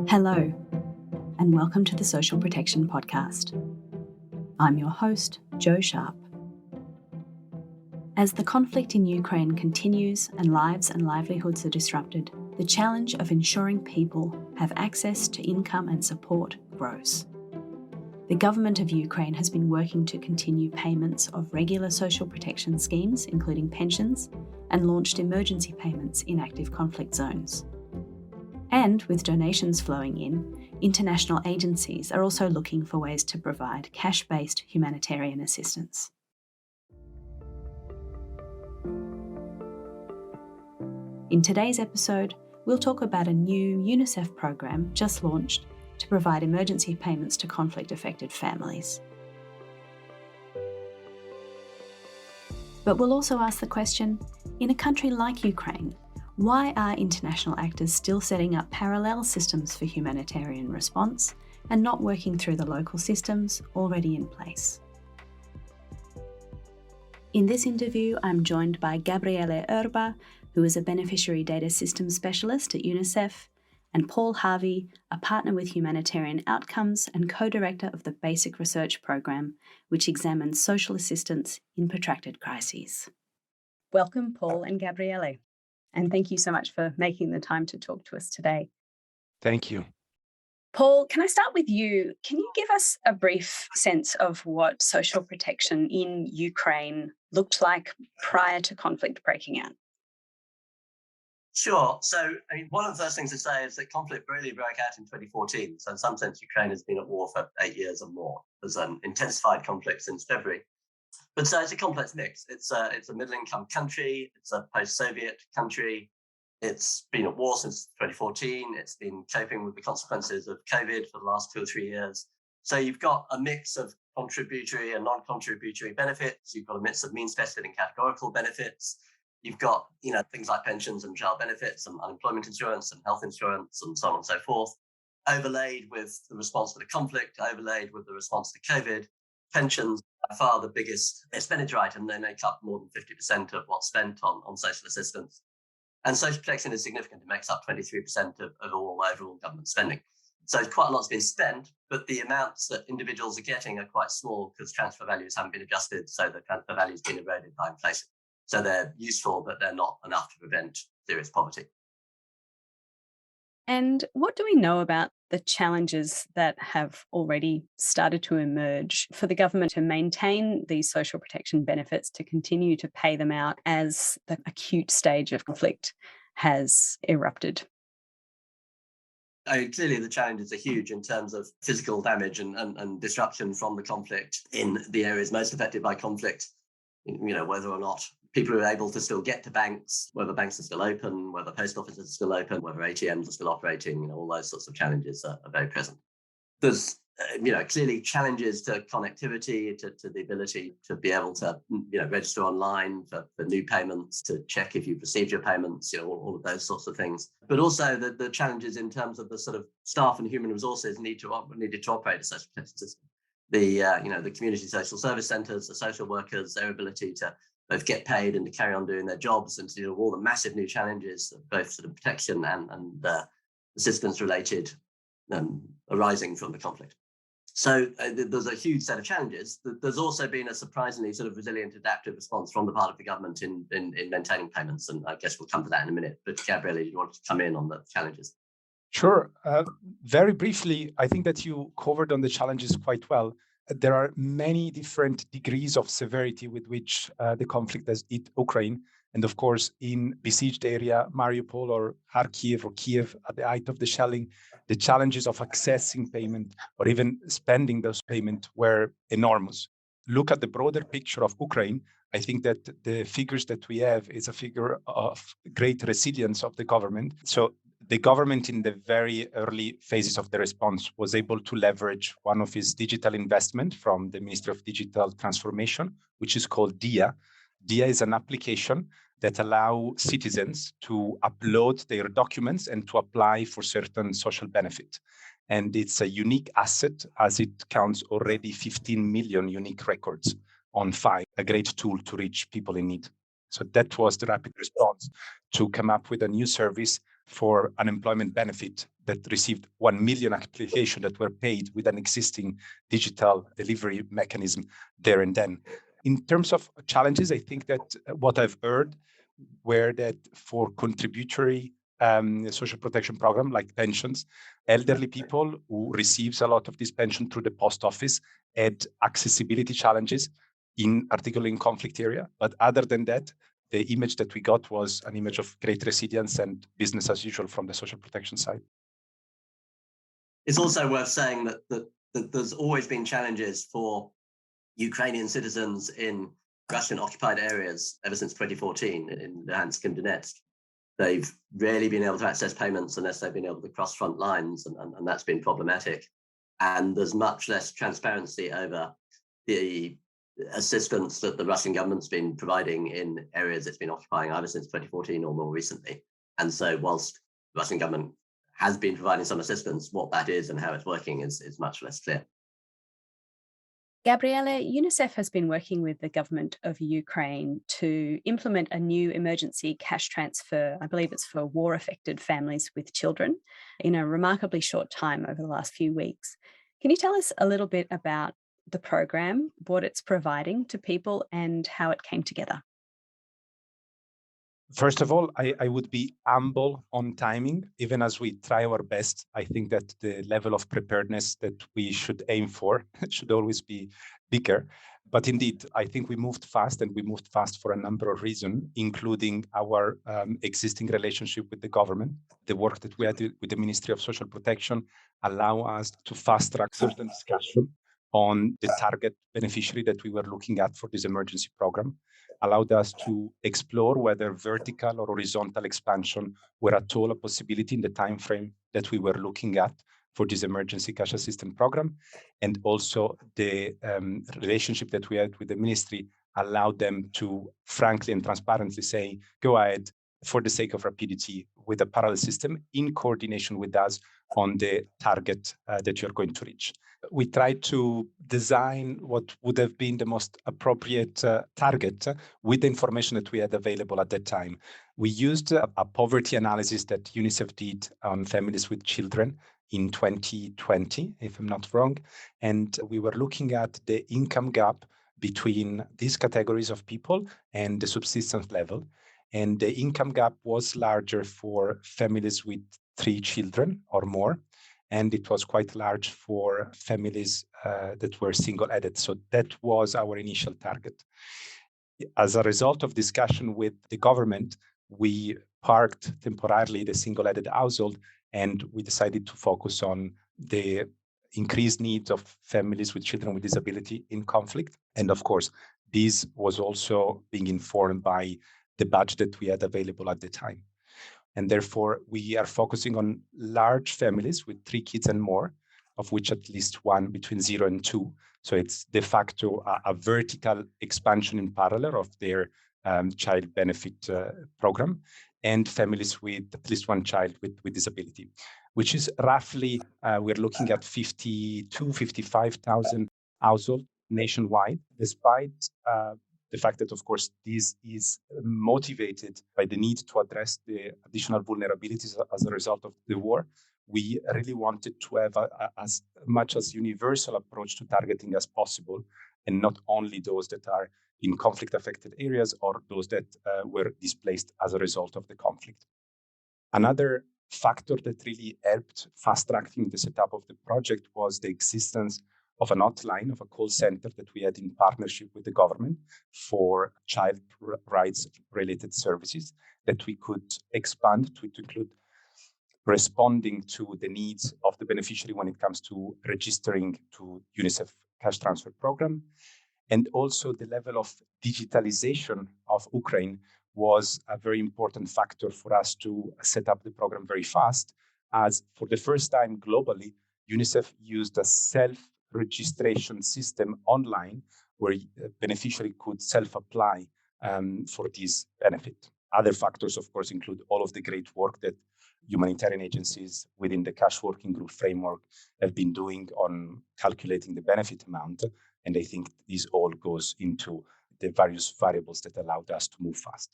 Hello, and welcome to the Social Protection Podcast. I'm your host, Jo Sharp. As the conflict in Ukraine continues and lives and livelihoods are disrupted, the challenge of ensuring people have access to income and support grows. The government of Ukraine has been working to continue payments of regular social protection schemes, including pensions, and launched emergency payments in active conflict zones. And with donations flowing in, international agencies are also looking for ways to provide cash-based humanitarian assistance. In today's episode, we'll talk about a new UNICEF program just launched to provide emergency payments to conflict-affected families. But we'll also ask the question, in a country like Ukraine, why are international actors still setting up parallel systems for humanitarian response and not working through the local systems already in place? In this interview, I'm joined by Gabriele Erba, who is a Beneficiary Data Systems Specialist at UNICEF, and Paul Harvey, a partner with Humanitarian Outcomes and co-director of the Basic Research Program, which examines social assistance in protracted crises. Welcome, Paul and Gabriele. And thank you so much for making the time to talk to us today. Thank you. Paul, can I start with you? Can you give us a brief sense of what social protection in Ukraine looked like prior to conflict breaking out? Sure. So, one of the first things to say is that conflict really broke out in 2014. So in some sense, Ukraine has been at war for 8 years or more. There's an intensified conflict since February. But so it's a complex mix. It's a middle-income country. It's a post-Soviet country. It's been at war since 2014. It's been coping with the consequences of COVID for the last 2 or 3 years. So you've got a mix of contributory and non-contributory benefits. You've got a mix of means-tested and categorical benefits. You've got, things like pensions and child benefits and unemployment insurance and health insurance and so on and so forth, overlaid with the response to the conflict, overlaid with the response to COVID. Pensions are by far the biggest expenditure item. They make up more than 50% of what's spent on social assistance. And social protection is significant. It makes up 23% of all overall government spending. So quite a lot's been spent, but the amounts that individuals are getting are quite small because transfer values haven't been adjusted, so the transfer value has been eroded by inflation. So they're useful, but they're not enough to prevent serious poverty. And what do we know about the challenges that have already started to emerge for the government to maintain these social protection benefits, to continue to pay them out as the acute stage of conflict has erupted? Clearly, the challenges are huge in terms of physical damage and disruption from the conflict in the areas most affected by conflict. Whether or not people are able to still get to banks, whether banks are still open, whether post offices are still open, whether ATMs are still operating, all those sorts of challenges are very present. There's, clearly challenges to connectivity, to the ability to be able to, register online for new payments, to check if you've received your payments, all of those sorts of things. But also the challenges in terms of the sort of staff and human resources needed to operate a social protection system. The community social service centres, the social workers, their ability to both get paid and to carry on doing their jobs and to deal with all the massive new challenges, both sort of protection and assistance related arising from the conflict. So there's a huge set of challenges. There's also been a surprisingly sort of resilient, adaptive response from the part of the government in maintaining payments. And I guess we'll come to that in a minute. But Gabriele, do you want to come in on the challenges? Sure. Very briefly, I think that you covered on the challenges quite well. There are many different degrees of severity with which the conflict has hit Ukraine. And of course, in besieged area, Mariupol or Kharkiv or Kiev, at the height of the shelling, the challenges of accessing payment or even spending those payments were enormous. Look at the broader picture of Ukraine. I think that the figures that we have is a figure of great resilience of the government. So the government in the very early phases of the response was able to leverage one of its digital investment from the Ministry of Digital Transformation, which is called DIA. DIA is an application that allow citizens to upload their documents and to apply for certain social benefit. And it's a unique asset as it counts already 15 million unique records on file, a great tool to reach people in need. So that was the rapid response to come up with a new service for unemployment benefit that received 1 million applications that were paid with an existing digital delivery mechanism there and then. In terms of challenges, I think that what I've heard were that for contributory social protection program like pensions, elderly people who receives a lot of this pension through the post office had accessibility challenges, particularly in conflict area. But other than that, the image that we got was an image of great resilience and business as usual from the social protection side. It's also worth saying that there's always been challenges for Ukrainian citizens in Russian-occupied areas ever since 2014 in Luhansk and Donetsk. They've rarely been able to access payments unless they've been able to cross front lines, and that's been problematic. And there's much less transparency over the assistance that the Russian government's been providing in areas it's been occupying either since 2014 or more recently. And so whilst the Russian government has been providing some assistance, what that is and how it's working is much less clear. Gabriele, UNICEF has been working with the government of Ukraine to implement a new emergency cash transfer. I believe it's for war-affected families with children in a remarkably short time over the last few weeks. Can you tell us a little bit about the program, what it's providing to people, and how it came together? First of all, I would be humble on timing. Even as we try our best, I think that the level of preparedness that we should aim for should always be bigger. But indeed, I think we moved fast, and we moved fast for a number of reasons, including our existing relationship with the government. The work that we had with the Ministry of Social Protection allow us to fast track certain discussion on the target beneficiary that we were looking at for this emergency program, allowed us to explore whether vertical or horizontal expansion were at all a possibility in the time frame that we were looking at for this emergency cash assistance program. And also the relationship that we had with the ministry allowed them to frankly and transparently say, go ahead for the sake of rapidity with a parallel system in coordination with us on the target that you're going to reach. We tried to design what would have been the most appropriate target with the information that we had available at that time. We used a poverty analysis that UNICEF did on families with children in 2020, if I'm not wrong. And we were looking at the income gap between these categories of people and the subsistence level. And the income gap was larger for families with 3 children or more. And it was quite large for families that were single-headed. So that was our initial target. As a result of discussion with the government, we parked temporarily the single-headed household, and we decided to focus on the increased needs of families with children with disability in conflict. And of course, this was also being informed by the budget that we had available at the time. And therefore, we are focusing on large families with 3 kids and more, of which at least one between 0 and 2. So it's de facto a vertical expansion in parallel of their child benefit program, and families with at least one child with disability, which is roughly, we're looking at 55,000 households nationwide, despite the fact that, of course, this is motivated by the need to address the additional vulnerabilities as a result of the war. We really wanted to have as much as universal approach to targeting as possible, and not only those that are in conflict-affected areas or those that were displaced as a result of the conflict. Another factor that really helped fast-tracking the setup of the project was the existence of an hotline, of a call center that we had in partnership with the government for child rights-related services that we could expand to include responding to the needs of the beneficiary when it comes to registering to UNICEF cash transfer program. And also the level of digitalization of Ukraine was a very important factor for us to set up the program very fast, as for the first time globally, UNICEF used a self-registration system online where a beneficiary could self-apply for this benefit. Other factors, of course, include all of the great work that humanitarian agencies within the cash working group framework have been doing on calculating the benefit amount. And I think this all goes into the various variables that allowed us to move fast.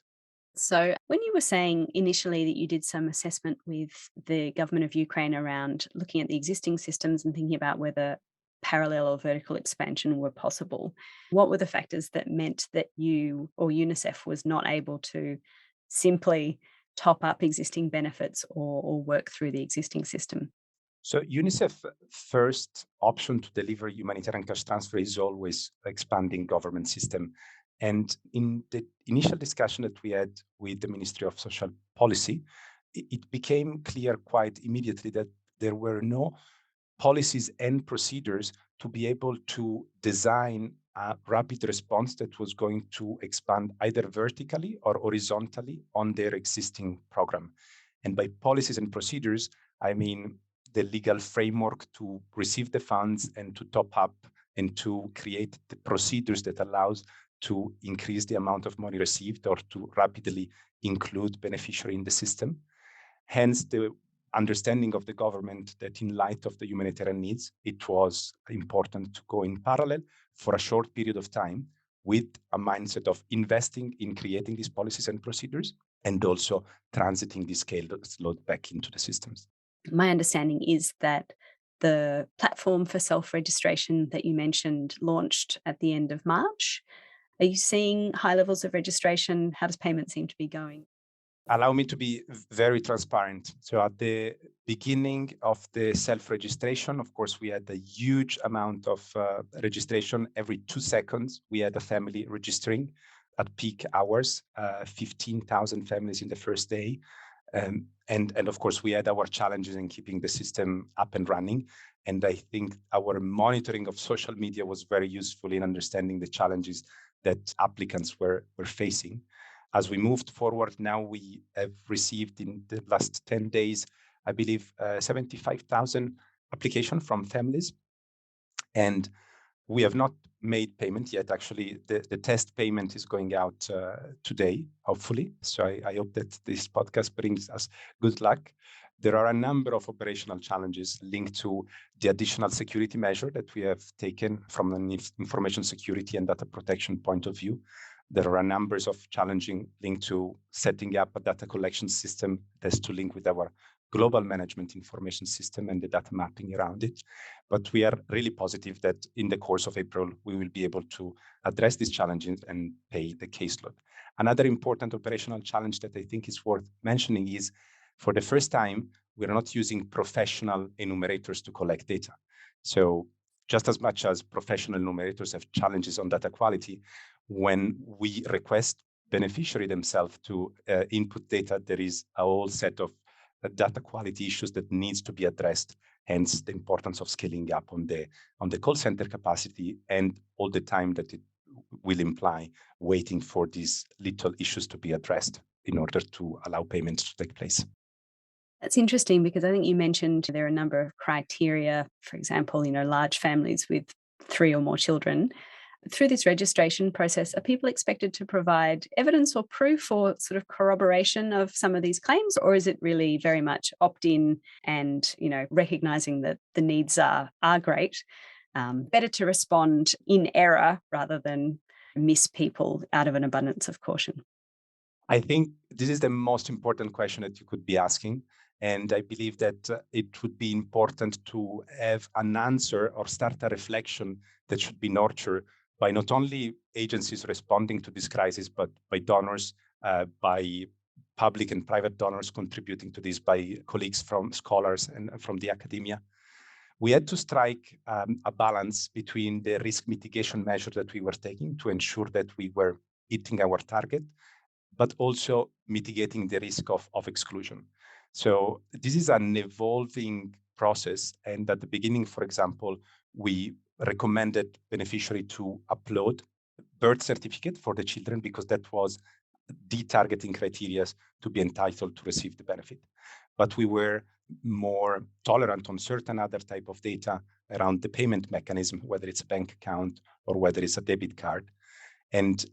So, when you were saying initially that you did some assessment with the government of Ukraine around looking at the existing systems and thinking about whether parallel or vertical expansion were possible, what were the factors that meant that you or UNICEF was not able to simply top up existing benefits or work through the existing system? So UNICEF first option to deliver humanitarian cash transfer is always expanding government system. And in the initial discussion that we had with the Ministry of Social Policy, it became clear quite immediately that there were no policies and procedures to be able to design a rapid response that was going to expand either vertically or horizontally on their existing program. And by policies and procedures, I mean the legal framework to receive the funds and to top up and to create the procedures that allows to increase the amount of money received or to rapidly include beneficiary in the system. Hence, the understanding of the government that in light of the humanitarian needs, it was important to go in parallel for a short period of time with a mindset of investing in creating these policies and procedures and also transiting this scale load back into the systems. My understanding is that the platform for self-registration that you mentioned launched at the end of March. Are you seeing high levels of registration? How does payment seem to be going? Allow me to be very transparent. So at the beginning of the self-registration, of course, we had a huge amount of registration. Every 2 seconds, we had a family registering at peak hours, 15,000 families in the first day. And of course, we had our challenges in keeping the system up and running. And I think our monitoring of social media was very useful in understanding the challenges that applicants were facing. As we moved forward, now we have received in the last 10 days, I believe, 75,000 applications from families. And we have not made payment yet. Actually, the test payment is going out today, hopefully. So I hope that this podcast brings us good luck. There are a number of operational challenges linked to the additional security measure that we have taken from an information security and data protection point of view. There are a number of challenges linked to setting up a data collection system that's to link with our global management information system and the data mapping around it. But we are really positive that in the course of April, we will be able to address these challenges and pay the caseload. Another important operational challenge that I think is worth mentioning is, for the first time, we're not using professional enumerators to collect data. So just as much as professional enumerators have challenges on data quality, when we request beneficiary themselves to input data, there is a whole set of data quality issues that needs to be addressed. Hence, the importance of scaling up on the call center capacity and all the time that it will imply waiting for these little issues to be addressed in order to allow payments to take place. That's interesting because I think you mentioned there are a number of criteria, for example, large families with 3 or more children. Through this registration process, are people expected to provide evidence or proof or sort of corroboration of some of these claims, or is it really very much opt-in and, recognizing that the needs are great, better to respond in error rather than miss people out of an abundance of caution? I think this is the most important question that you could be asking. And I believe that it would be important to have an answer or start a reflection that should be nurtured by not only agencies responding to this crisis, but by donors, by public and private donors contributing to this, by colleagues from scholars and from the academia. We had to strike a balance between the risk mitigation measures that we were taking to ensure that we were hitting our target, but also mitigating the risk of exclusion. So this is an evolving process. And at the beginning, for example, we recommended beneficiary to upload birth certificate for the children because that was the targeting criteria to be entitled to receive the benefit. But we were more tolerant on certain other type of data around the payment mechanism, whether it's a bank account or whether it's a debit card. And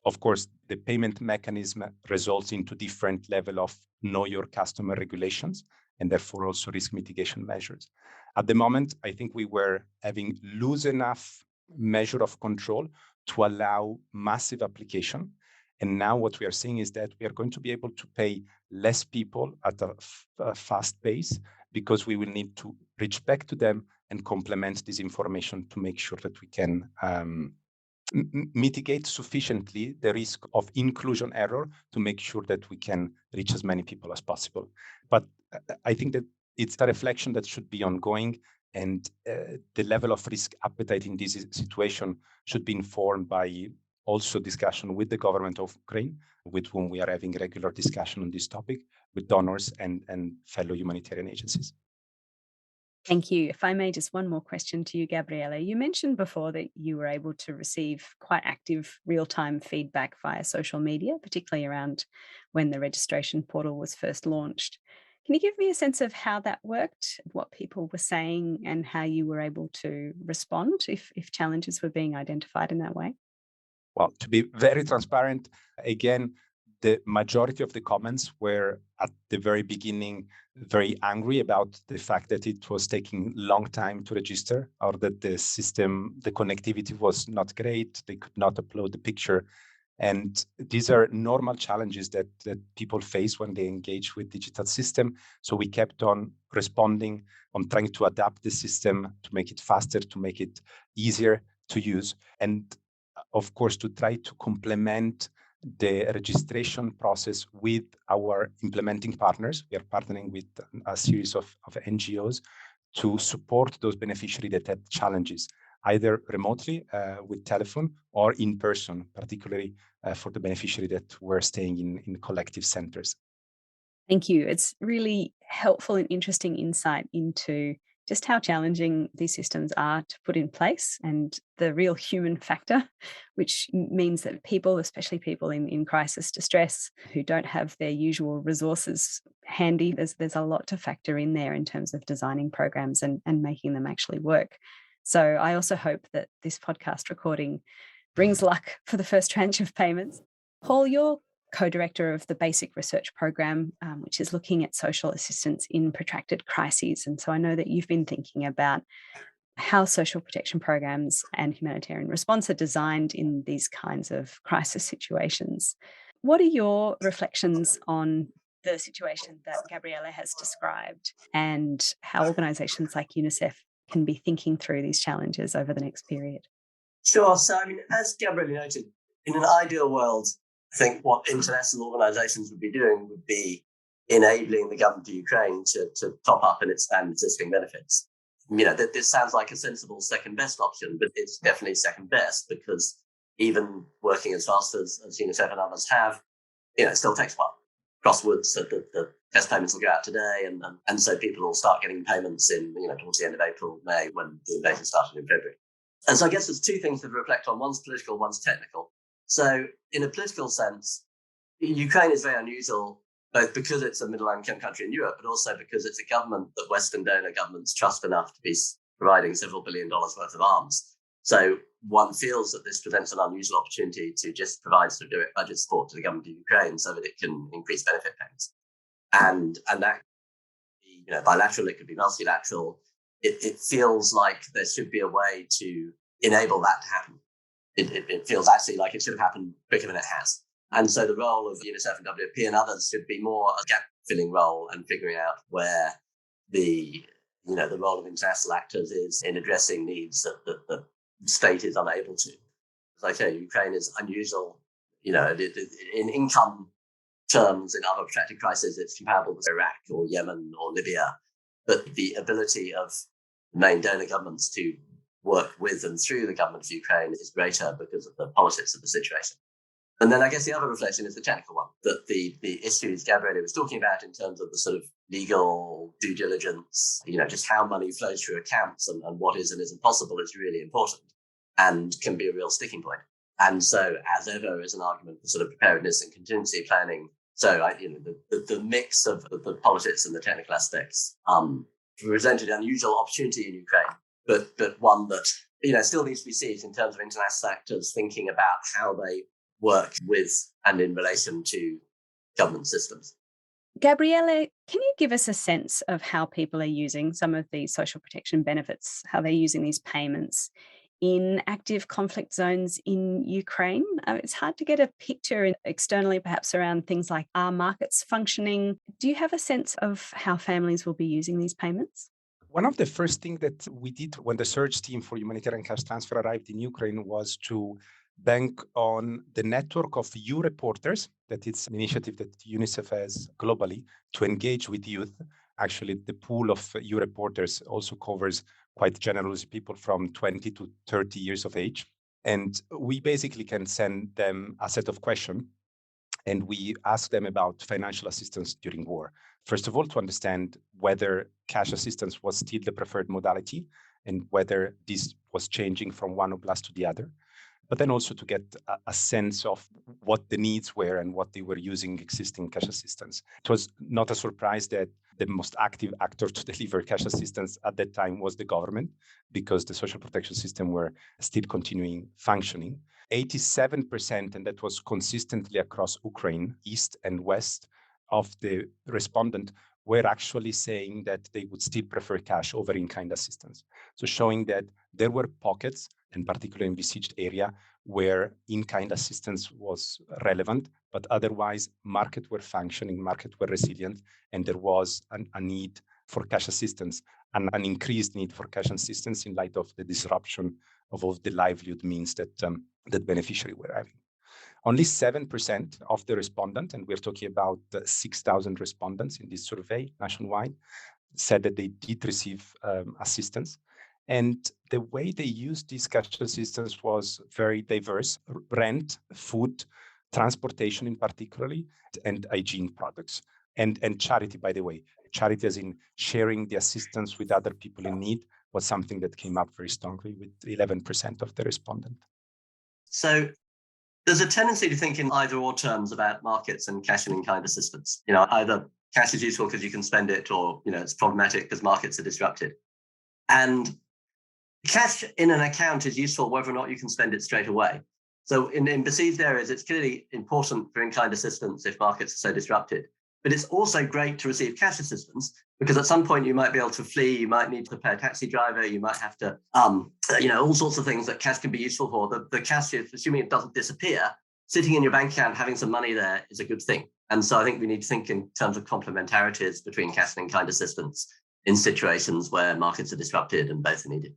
of course, the payment mechanism results into different level of know your customer regulations and therefore also risk mitigation measures. At the moment, I think we were having loose enough measure of control to allow massive application. And now what we are seeing is that we are going to be able to pay less people at a fast pace, because we will need to reach back to them and complement this information to make sure that we can mitigate sufficiently the risk of inclusion error to make sure that we can reach as many people as possible. But I think that it's a reflection that should be ongoing, and the level of risk appetite in this situation should be informed by also discussion with the government of Ukraine, with whom we are having regular discussion on this topic, with donors and fellow humanitarian agencies. Thank you. If I may, just one more question to you, Gabriele. You mentioned before that you were able to receive quite active real-time feedback via social media, particularly around when the registration portal was first launched. Can you give me a sense of how that worked, what people were saying, and how you were able to respond if challenges were being identified in that way? Well, to be very transparent, again, the majority of the comments were at the very beginning very angry about the fact that it was taking long time to register, or that the system, the connectivity was not great. They could not upload the picture. And these are normal challenges that people face when they engage with digital system. So we kept on responding, on trying to adapt the system to make it faster, to make it easier to use. And of course, to try to complement the registration process with our implementing partners. We are partnering with a series of NGOs to support those beneficiaries that had challenges, either remotely with telephone or in person, particularly for the beneficiary that were staying in collective centers. Thank you. It's really helpful and interesting insight into just how challenging these systems are to put in place, and the real human factor, which means that people, especially people in crisis distress who don't have their usual resources handy, there's a lot to factor in there in terms of designing programs and making them actually work. So I also hope that this podcast recording brings luck for the first tranche of payments. Paul, you're co-director of the Basic Research Program, which is looking at social assistance in protracted crises. And so I know that you've been thinking about how social protection programs and humanitarian response are designed in these kinds of crisis situations. What are your reflections on the situation that Gabriele has described, and how organisations like UNICEF can be thinking through these challenges over the next period? Sure. So, as Gabriele noted, in an ideal world, I think what international organizations would be doing would be enabling the government of Ukraine to top up and expand existing benefits. This sounds like a sensible second best option, but it's definitely second best, because even working as fast as UNICEF and others have, it still takes a while. Cross words that the test payments will go out today, and so people will start getting payments in towards the end of April, May, when the invasion started in February. And so I guess there's two things to reflect on. One's political, one's technical. So in a political sense, Ukraine is very unusual, both because it's a middle-income country in Europe, but also because it's a government that Western donor governments trust enough to be providing several $1 billion worth of arms. So one feels that this presents an unusual opportunity to just provide sort of direct budget support to the government of Ukraine so that it can increase benefit payments. And that could be bilateral, it could be multilateral. It feels like there should be a way to enable that to happen. It feels actually like it should have happened quicker than it has. And so the role of UNICEF and WFP and others should be more a gap-filling role, and figuring out where the role of international actors is in addressing needs that the state is unable to. As I say, Ukraine is unusual. In income terms, in other protracted crises, it's comparable to Iraq or Yemen or Libya. But the ability of main donor governments to work with and through the government of Ukraine is greater because of the politics of the situation. And then I guess the other reflection is the technical one, that the issues Gabriele was talking about in terms of the sort of legal due diligence, just how money flows through accounts and what is and isn't possible is really important and can be a real sticking point. And so, as ever, is an argument for sort of preparedness and contingency planning. So, the mix of the politics and the technical aspects presented an unusual opportunity in Ukraine, but one that still needs to be seized in terms of international actors thinking about how they work with and in relation to government systems. Gabriele, can you give us a sense of how people are using some of these social protection benefits, how they're using these payments in active conflict zones in Ukraine. It's hard to get a picture externally, perhaps, around things like, are markets functioning? Do you have a sense of how families will be using these payments? One of the first things that we did when the search team for humanitarian cash transfer arrived in Ukraine was to bank on the network of youth reporters, that it's an initiative that UNICEF has globally to engage with youth. Actually, the pool of youth reporters also covers quite generously people from 20 to 30 years of age. And we basically can send them a set of questions and we ask them about financial assistance during war. First of all, to understand whether cash assistance was still the preferred modality and whether this was changing from one oblast to the other, but then also to get a sense of what the needs were and what they were using existing cash assistance. It was not a surprise that the most active actor to deliver cash assistance at that time was the government, because the social protection system were still continuing functioning. 87%, and that was consistently across Ukraine, east and west, of the respondent were actually saying that they would still prefer cash over in-kind assistance. So showing that there were pockets, and particularly in besieged area, where in-kind assistance was relevant, but otherwise markets were functioning, markets were resilient, and there was a need for cash assistance and an increased need for cash assistance in light of the disruption of all the livelihood means that beneficiaries were having. Only 7% of the respondents, and we're talking about 6,000 respondents in this survey nationwide, said that they did receive assistance. And the way they used this cash assistance was very diverse: rent, food, transportation in particularly, and hygiene products. And charity, by the way. Charity as in sharing the assistance with other people in need was something that came up very strongly with 11% of the respondents. So there's a tendency to think in either or terms about markets and cash and in-kind assistance. Either cash is useful because you can spend it, or it's problematic because markets are disrupted. And cash in an account is useful whether or not you can spend it straight away. So in besieged areas, it's clearly important for in-kind assistance if markets are so disrupted. But it's also great to receive cash assistance because at some point you might be able to flee, you might need to pay a taxi driver, you might have to, all sorts of things that cash can be useful for. The cash, assuming it doesn't disappear, sitting in your bank account, having some money there is a good thing. And so I think we need to think in terms of complementarities between cash and in-kind assistance in situations where markets are disrupted and both are needed.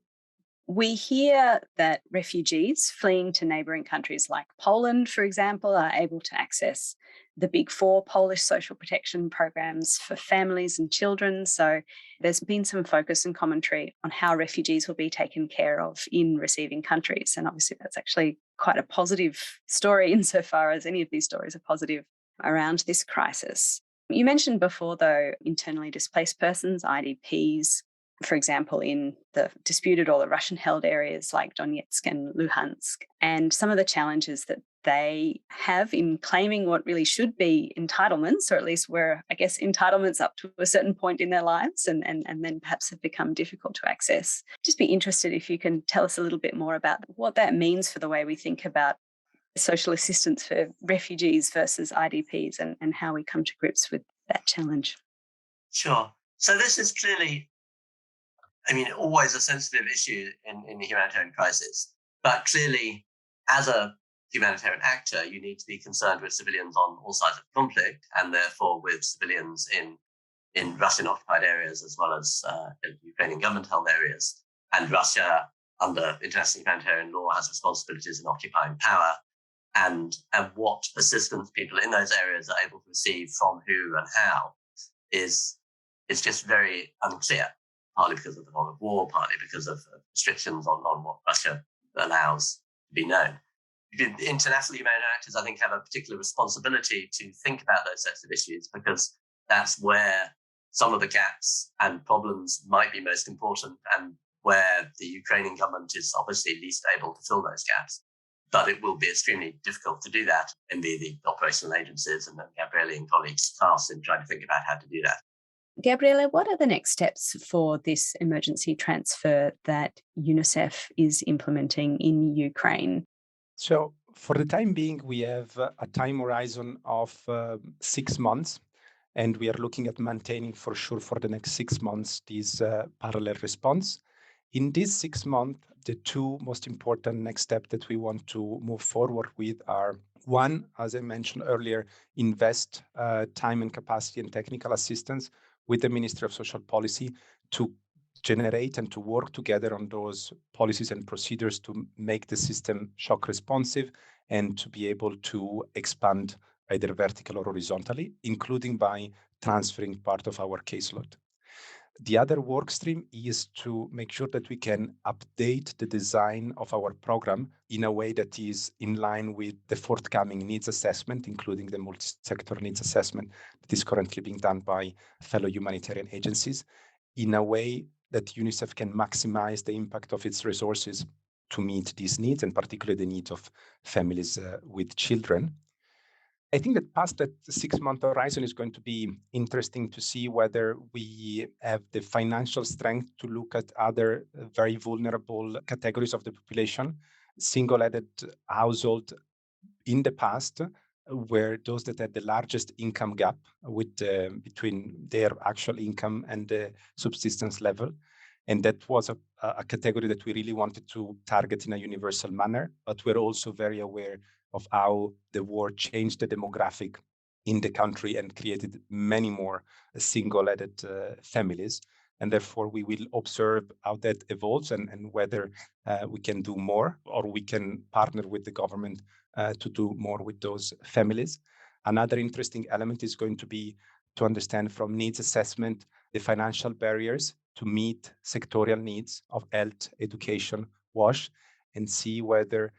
We hear that refugees fleeing to neighbouring countries like Poland, for example, are able to access the big four Polish social protection programs for families and children. So there's been some focus and commentary on how refugees will be taken care of in receiving countries. And obviously that's actually quite a positive story insofar as any of these stories are positive around this crisis. You mentioned before, though, internally displaced persons, IDPs, for example, in the disputed or the Russian-held areas like Donetsk and Luhansk, and some of the challenges that they have in claiming what really should be entitlements, or at least were, I guess, entitlements up to a certain point in their lives and then perhaps have become difficult to access. Just be interested if you can tell us a little bit more about what that means for the way we think about social assistance for refugees versus IDPs and how we come to grips with that challenge. Sure. So this is clearly, always a sensitive issue in the humanitarian crisis. But clearly, as a humanitarian actor, you need to be concerned with civilians on all sides of the conflict, and therefore with civilians in Russian-occupied areas as well as Ukrainian government-held areas. And Russia, under international humanitarian law, has responsibilities in occupying power, and what assistance people in those areas are able to receive from who and how is just very unclear. Partly because of the fog of war, partly because of restrictions on what Russia allows to be known. International humanitarian actors, I think, have a particular responsibility to think about those sets of issues because that's where some of the gaps and problems might be most important and where the Ukrainian government is obviously least able to fill those gaps. But it will be extremely difficult to do that and be the operational agencies and Gabriele and colleagues tasked in trying to think about how to do that. Gabriele, what are the next steps for this emergency transfer that UNICEF is implementing in Ukraine? So for the time being, we have a time horizon of 6 months, and we are looking at maintaining for sure for the next 6 months this parallel response. In this 6 months, the two most important next steps that we want to move forward with are, one, as I mentioned earlier, invest time and capacity and technical assistance with the Ministry of Social Policy to generate and to work together on those policies and procedures to make the system shock responsive and to be able to expand either vertical or horizontally, including by transferring part of our caseload. The other work stream is to make sure that we can update the design of our program in a way that is in line with the forthcoming needs assessment, including the multi-sector needs assessment that is currently being done by fellow humanitarian agencies, in a way that UNICEF can maximize the impact of its resources to meet these needs, and particularly the needs of families with children. I think that past that 6-month horizon is going to be interesting to see whether we have the financial strength to look at other very vulnerable categories of the population, single-headed household in the past, where those that had the largest income gap with between their actual income and the subsistence level. And that was a category that we really wanted to target in a universal manner, but we're also very aware of how the war changed the demographic in the country and created many more single-headed families. And therefore, we will observe how that evolves and whether we can do more or we can partner with the government to do more with those families. Another interesting element is going to be to understand from needs assessment the financial barriers to meet sectorial needs of health, education, WASH, and see whether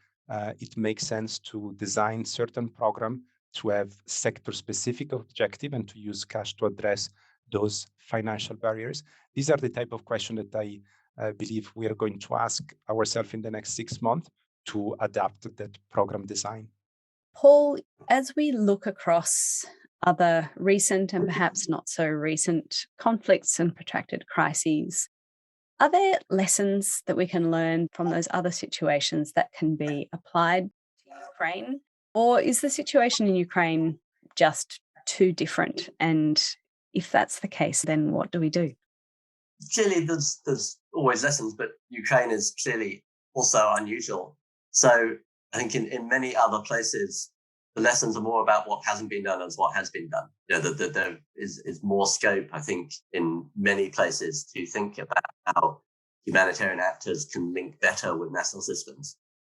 it makes sense to design certain program to have sector-specific objective and to use cash to address those financial barriers. These are the type of questions that I believe we are going to ask ourselves in the next 6 months to adapt that program design. Paul, as we look across other recent and perhaps not so recent conflicts and protracted crises, are there lessons that we can learn from those other situations that can be applied to Ukraine? Or is the situation in Ukraine just too different? And if that's the case, then what do we do? Clearly, there's always lessons, but Ukraine is clearly also unusual. So I think in many other places, the lessons are more about what hasn't been done as what has been done. You know, there is more scope, I think, in many places to think about how humanitarian actors can link better with national systems,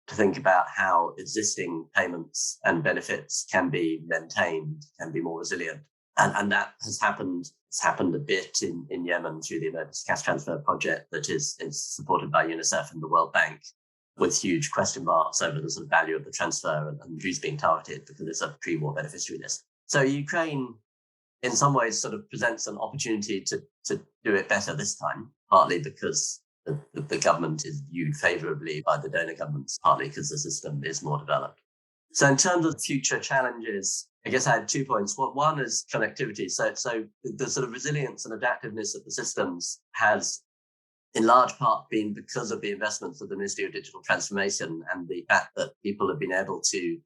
to think about how existing payments and benefits can be maintained, can be more resilient. And that has happened. It's happened a bit in Yemen through the Emergency Cash Transfer Project that is supported by UNICEF and the World Bank, with huge question marks over the sort of value of the transfer and who's being targeted because it's a pre-war beneficiary list. So Ukraine, in some ways, sort of presents an opportunity to do it better this time, partly because the government is viewed favorably by the donor governments, partly because the system is more developed. So in terms of future challenges, I guess I had 2 points. One is connectivity. So the sort of resilience and adaptiveness of the systems has in large part been because of the investments of the Ministry of Digital Transformation and the fact that people have been able to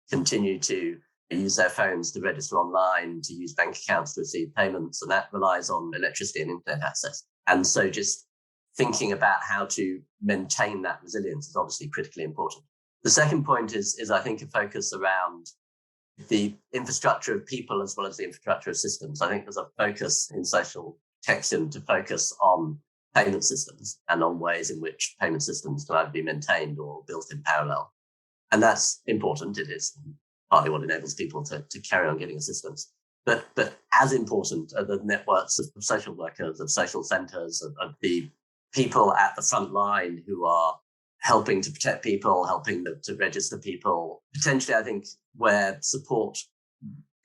continue to use their phones to register online, to use bank accounts to receive payments, and that relies on electricity and internet access. And so just thinking about how to maintain that resilience is obviously critically important. The second point is I think, a focus around the infrastructure of people as well as the infrastructure of systems. I think there's a focus in social protection to focus on payment systems and on ways in which payment systems can either be maintained or built in parallel. And that's important. It is partly what enables people to carry on getting assistance. But as important are the networks of social workers, of social centres, of the people at the front line who are helping to protect people, helping to register people. Potentially, I think, where support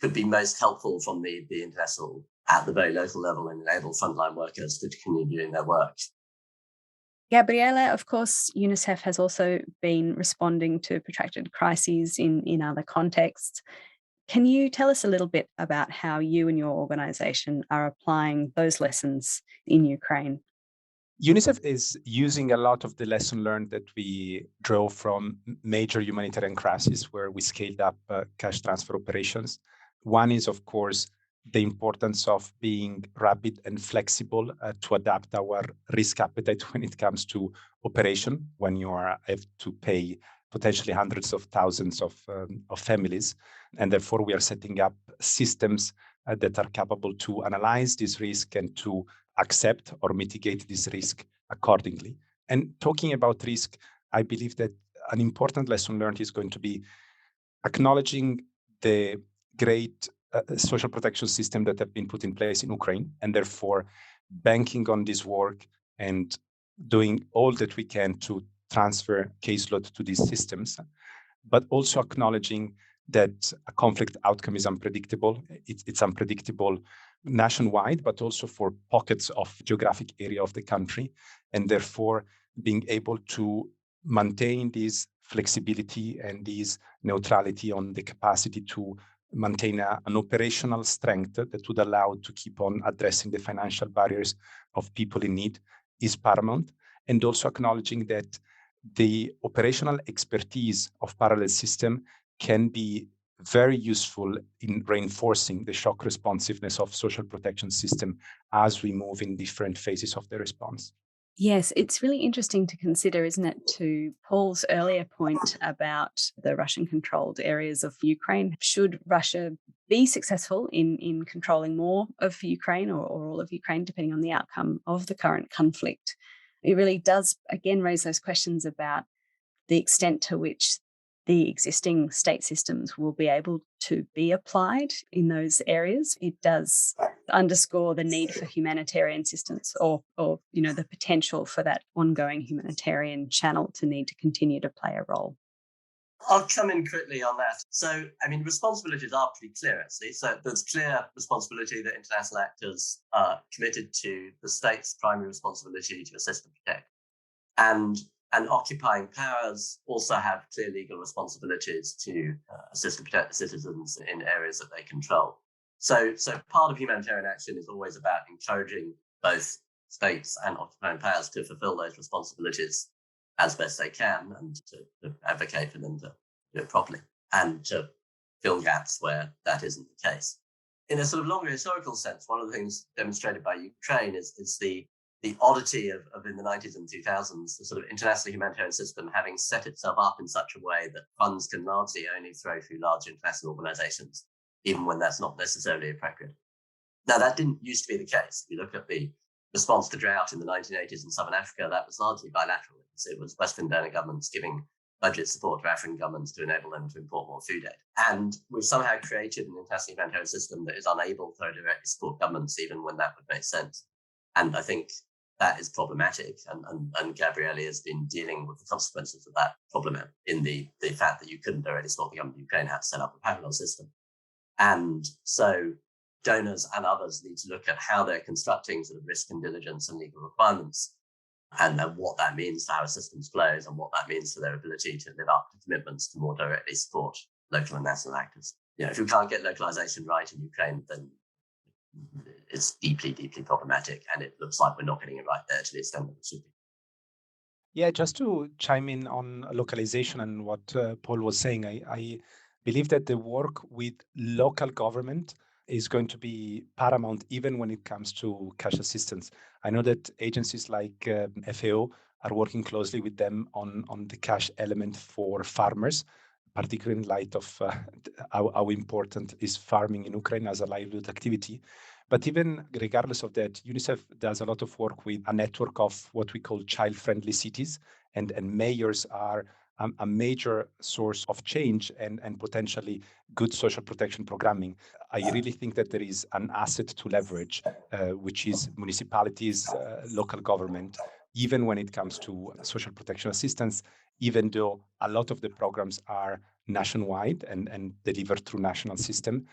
could be most helpful from the international at the very local level and enable frontline workers to continue doing their work. Gabriele, of course, UNICEF has also been responding to protracted crises in other contexts. Can you tell us a little bit about how you and your organisation are applying those lessons in Ukraine? UNICEF is using a lot of the lesson learned that we draw from major humanitarian crises where we scaled up cash transfer operations. One is, of course, the importance of being rapid and flexible to adapt our risk appetite when it comes to operation, when you have to pay potentially hundreds of thousands of families. And therefore, we are setting up systems that are capable to analyze this risk and to accept or mitigate this risk accordingly. And talking about risk, I believe that an important lesson learned is going to be acknowledging the great social protection system that have been put in place in Ukraine, and therefore banking on this work and doing all that we can to transfer caseload to these systems, but also acknowledging that a conflict outcome is unpredictable. It's unpredictable nationwide, but also for pockets of geographic area of the country, and therefore being able to maintain this flexibility and this neutrality on the capacity to maintain an operational strength that would allow to keep on addressing the financial barriers of people in need is paramount. And also acknowledging that the operational expertise of parallel system can be very useful in reinforcing the shock responsiveness of social protection system as we move in different phases of the response. Yes, it's really interesting to consider, isn't it, to Paul's earlier point about the Russian-controlled areas of Ukraine. Should Russia be successful in controlling more of Ukraine or all of Ukraine, depending on the outcome of the current conflict? It really does, again, raise those questions about the extent to which the existing state systems will be able to be applied in those areas. It does underscore the need for humanitarian assistance or the potential for that ongoing humanitarian channel to need to continue to play a role. I'll come in quickly on that. So, responsibilities are pretty clear, actually. So there's clear responsibility that international actors are committed to the state's primary responsibility to assist and protect. And occupying powers also have clear legal responsibilities to assist and protect the citizens in areas that they control. So part of humanitarian action is always about encouraging both states and occupying powers to fulfill those responsibilities as best they can and to advocate for them to do it properly and to fill gaps where that isn't the case. In a sort of longer historical sense, one of the things demonstrated by Ukraine is the oddity of in the 90s and 2000s, the sort of international humanitarian system having set itself up in such a way that funds can largely only flow through large international organizations, even when that's not necessarily appropriate. Now, that didn't used to be the case. If you look at the response to drought in the 1980s in Southern Africa, that was largely bilateral. It was Western donor governments giving budget support to African governments to enable them to import more food aid. And we've somehow created an international humanitarian system that is unable to directly support governments, even when that would make sense. And I think that is problematic. And Gabriele has been dealing with the consequences of that problem in the fact that you couldn't directly support the government of Ukraine, had to set up a parallel system. And so donors and others need to look at how they're constructing sort of risk and diligence and legal requirements, and what that means to how a systems flows and what that means to their ability to live up to commitments to more directly support local and national actors. If you can't get localization right in Ukraine, then it's deeply, deeply problematic. And it looks like we're not getting it right there to the extent that it should be. Yeah, just to chime in on localization and what Paul was saying, I believe that the work with local government is going to be paramount even when it comes to cash assistance. I know that agencies like FAO are working closely with them on the cash element for farmers, particularly in light of how important is farming in Ukraine as a livelihood activity. But even regardless of that, UNICEF does a lot of work with a network of what we call child-friendly cities, and mayors are a major source of change and potentially good social protection programming. I really think that there is an asset to leverage, which is municipalities, local government, even when it comes to social protection assistance, even though a lot of the programs are nationwide and delivered through national system,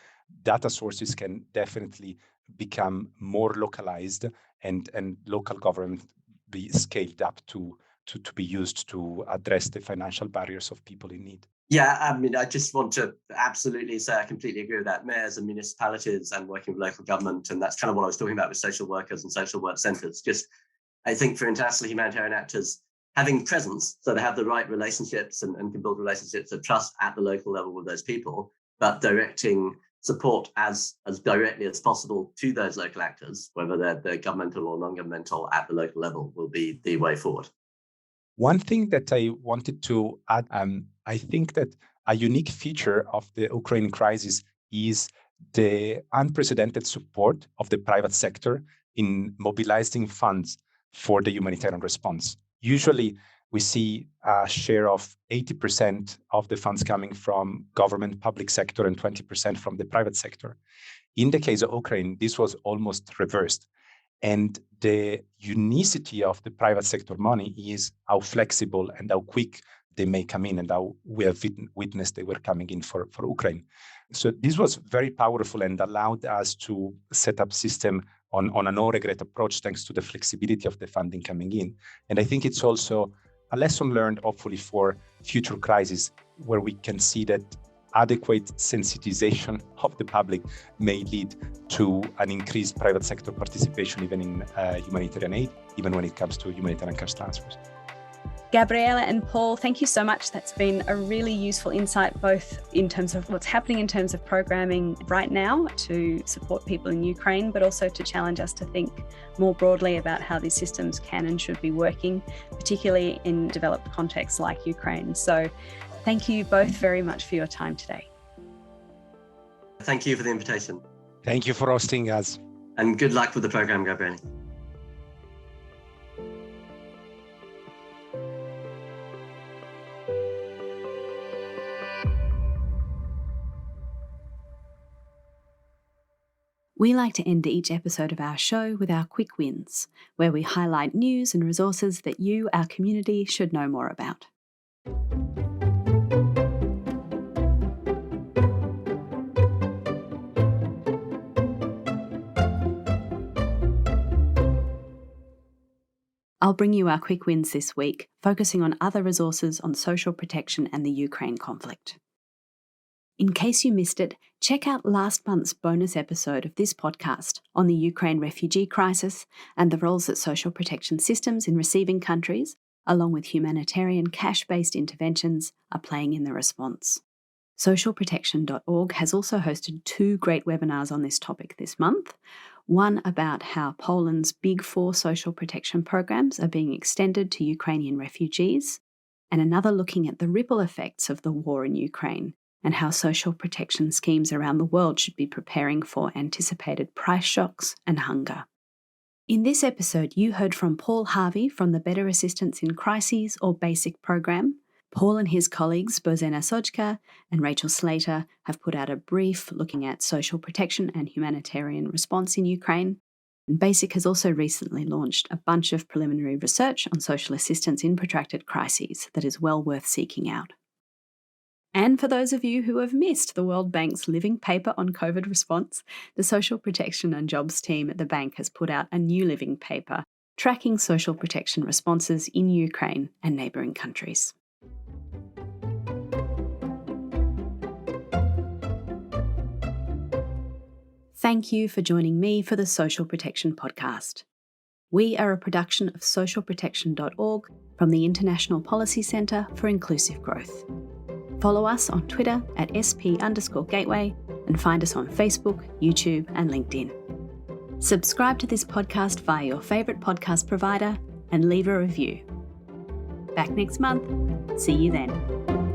data sources can definitely become more localized and local government be scaled up to be used to address the financial barriers of people in need. Yeah, I just want to absolutely say I completely agree with that. Mayors and municipalities and working with local government, and that's kind of what I was talking about with social workers and social work centres. Just, I think for international humanitarian actors, having presence, so they have the right relationships and can build relationships of trust at the local level with those people, but directing support as directly as possible to those local actors, whether they're governmental or non-governmental at the local level, will be the way forward. One thing that I wanted to add, I think that a unique feature of the Ukraine crisis is the unprecedented support of the private sector in mobilizing funds for the humanitarian response. Usually, we see a share of 80% of the funds coming from government, public sector, and 20% from the private sector. In the case of Ukraine, this was almost reversed. And the unicity of the private sector money is how flexible and how quick they may come in, and how we have witnessed they were coming in for Ukraine. So this was very powerful and allowed us to set up system on a no-regret approach thanks to the flexibility of the funding coming in. And I think it's also a lesson learned, hopefully, for future crises, where we can see that adequate sensitization of the public may lead to an increased private sector participation, even in humanitarian aid, even when it comes to humanitarian cash transfers. Gabriele and Paul, thank you so much. That's been a really useful insight, both in terms of what's happening in terms of programming right now to support people in Ukraine, but also to challenge us to think more broadly about how these systems can and should be working, particularly in developed contexts like Ukraine. So thank you both very much for your time today. Thank you for the invitation. Thank you for hosting us. And good luck with the program, Gabriele. We like to end each episode of our show with our quick wins, where we highlight news and resources that you, our community, should know more about. I'll bring you our quick wins this week, focusing on other resources on social protection and the Ukraine conflict. In case you missed it, check out last month's bonus episode of this podcast on the Ukraine refugee crisis and the roles that social protection systems in receiving countries, along with humanitarian cash-based interventions, are playing in the response. Socialprotection.org has also hosted 2 great webinars on this topic this month. One about how Poland's Big 4 social protection programs are being extended to Ukrainian refugees, and another looking at the ripple effects of the war in Ukraine and how social protection schemes around the world should be preparing for anticipated price shocks and hunger. In this episode, you heard from Paul Harvey from the Better Assistance in Crises or BASIC program. Paul and his colleagues Bozena Sojka and Rachel Slater have put out a brief looking at social protection and humanitarian response in Ukraine. And BASIC has also recently launched a bunch of preliminary research on social assistance in protracted crises that is well worth seeking out. And for those of you who have missed the World Bank's living paper on COVID response, the Social Protection and Jobs team at the bank has put out a new living paper tracking social protection responses in Ukraine and neighbouring countries. Thank you for joining me for the Social Protection Podcast. We are a production of socialprotection.org from the International Policy Centre for Inclusive Growth. Follow us on Twitter at SP_Gateway and find us on Facebook, YouTube and LinkedIn. Subscribe to this podcast via your favourite podcast provider and leave a review. Back next month. See you then.